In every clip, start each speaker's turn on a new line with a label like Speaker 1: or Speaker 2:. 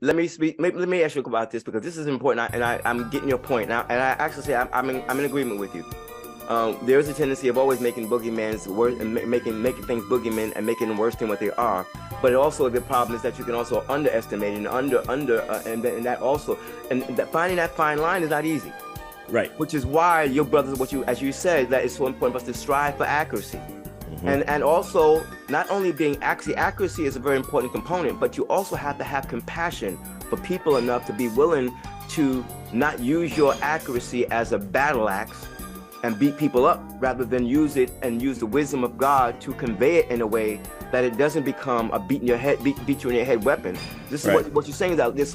Speaker 1: let me speak. Let me ask you about this because this is important, I'm getting your point now, and I actually say I'm in agreement with you. There is a tendency of always making boogeyman's worse and making things boogeymen and making them worse than what they are. But also the problem is that you can also underestimate and and that also finding that fine line is not easy.
Speaker 2: Right.
Speaker 1: Which is why your brothers, as you said, that it's so important for us to strive for accuracy. And also, not only being accuracy is a very important component, but you also have to have compassion for people enough to be willing to not use your accuracy as a battle axe and beat people up, rather than use it and use the wisdom of God to convey it in a way that it doesn't become a beat you in your head weapon. This is right. what you're saying is that there's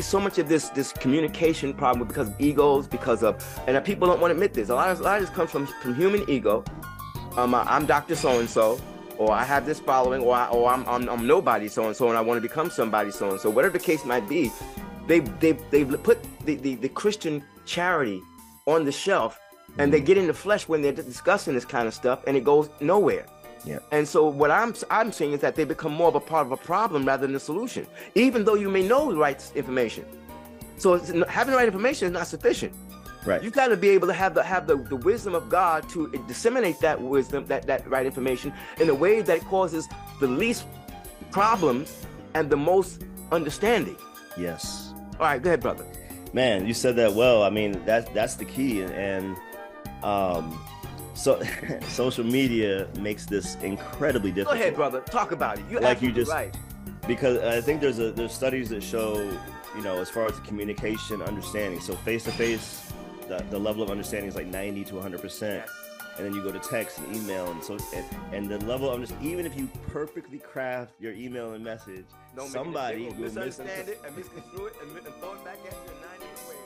Speaker 1: so much of this communication problem because of egos, and people don't want to admit this. A lot of this comes from human ego. I'm Dr. So-and-so, or I have this following, or I'm nobody so-and-so, and I want to become somebody so-and-so. Whatever the case might be, they put the Christian charity on the shelf, and they get in the flesh when they're discussing this kind of stuff, and it goes nowhere.
Speaker 2: Yeah.
Speaker 1: And so what I'm saying is that they become more of a part of a problem rather than the solution, even though you may know the right information. So having the right information is not sufficient.
Speaker 2: Right.
Speaker 1: You've got to be able to have the wisdom of God to disseminate that wisdom, that right information in a way that causes the least problems and the most understanding.
Speaker 2: Yes.
Speaker 1: All right, go ahead, brother.
Speaker 2: Man, you said that well. I mean, that's the key, and so social media makes this incredibly difficult.
Speaker 1: Go ahead, brother. Talk about it. You're
Speaker 2: like you just
Speaker 1: right.
Speaker 2: Because I think there's studies that show, as far as the communication, understanding. So face to face, the level of understanding is like 90 to 100%.
Speaker 1: Yes.
Speaker 2: And then you go to text and email, and the level of even if you perfectly craft your email and message, somebody will
Speaker 1: misunderstand it and misconstrue it and throw it back at you in 90 ways.